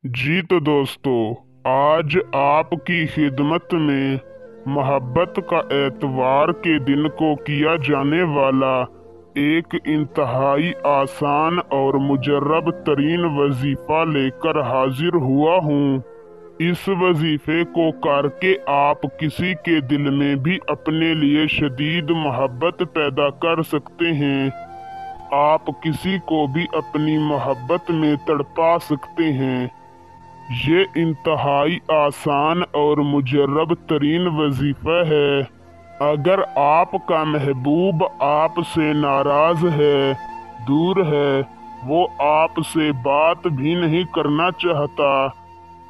जी तो दोस्तों, आज आपकी खिदमत में मोहब्बत का एतवार के दिन को किया जाने वाला एक इंतहाई आसान और मुजर्रब तरीन वजीफा लेकर हाजिर हुआ हूँ। इस वजीफे को करके आप किसी के दिल में भी अपने लिए शदीद मोहब्बत पैदा कर सकते हैं। आप किसी को भी अपनी मोहब्बत में तड़पा सकते हैं। ये इंतहाई आसान और मुजर्रब तरीन वजीफा है। अगर आपका महबूब आपसे नाराज है, दूर है, वो आपसे बात भी नहीं करना चाहता,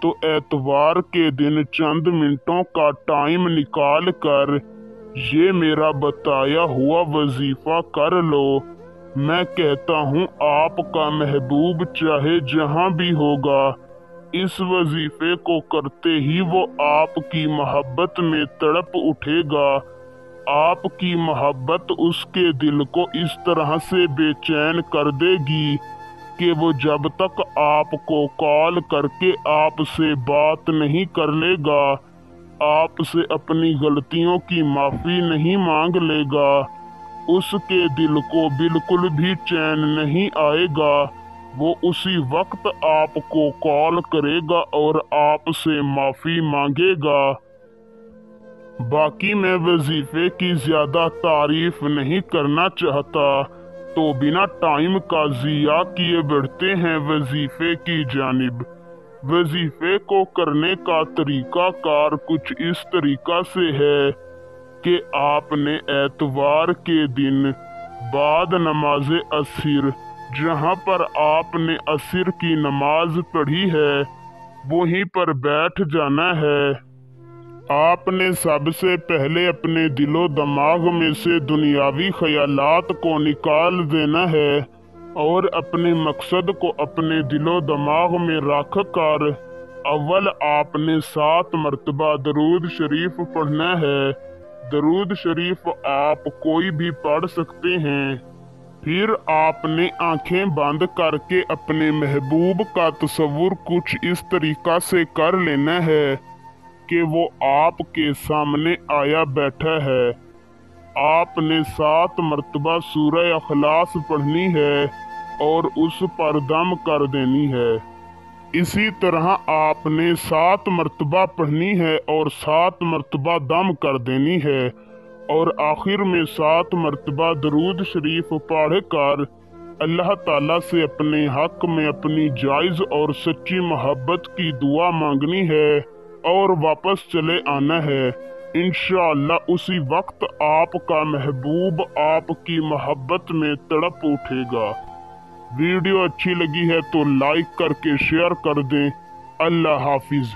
तो एतवार के दिन चंद मिनटों का टाइम निकाल कर ये मेरा बताया हुआ वजीफा कर लो। मैं कहता हूँ आपका महबूब चाहे जहाँ भी होगा, इस वजीफे को करते ही वो आपकी मोहब्बत में तड़प उठेगा। आपकी मोहब्बत उसके दिल को इस तरह से बेचैन कर देगी कि वो जब तक आपको कॉल करके आपसे बात नहीं कर लेगा, आपसे अपनी गलतियों की माफ़ी नहीं मांग लेगा, उसके दिल को बिल्कुल भी चैन नहीं आएगा। वो उसी वक्त आपको कॉल करेगा और आपसे माफ़ी मांगेगा। बाकी मैं वजीफे की ज़्यादा तारीफ नहीं करना चाहता, तो बिना टाइम का ज़िया किए बढ़ते हैं वजीफे की जानिब। वजीफे को करने का तरीका कार कुछ इस तरीका से है कि आपने एतवार के दिन बाद नमाज असर, जहाँ पर आपने असर की नमाज पढ़ी है, वहीं पर बैठ जाना है। आपने सबसे पहले अपने दिलो दिमाग में से दुनियावी ख्यालात को निकाल देना है और अपने मकसद को अपने दिलो दिमाग में रख कर अव्वल आपने 7 मरतबा दरूद शरीफ पढ़ना है। दरूद शरीफ आप कोई भी पढ़ सकते हैं। फिर आपने आंखें बंद करके अपने महबूब का तस्वुर कुछ इस तरीका से कर लेना है कि वो आपके सामने आया बैठा है। आपने 7 मरतबा सूरह अखलास पढ़नी है और उस पर दम कर देनी है। इसी तरह आपने 7 मरतबा पढ़नी है और 7 मरतबा दम कर देनी है और आखिर में 7 मरतबा दरूद शरीफ पढ़ कर अल्लाह ताला से अपने हक में अपनी जायज़ और सच्ची मोहब्बत की दुआ मांगनी है और वापस चले आना है। इंशाअल्लाह उसी वक्त आपका महबूब आपकी मोहब्बत में तड़प उठेगा। वीडियो अच्छी लगी है तो लाइक करके शेयर कर दें। अल्लाह हाफिज।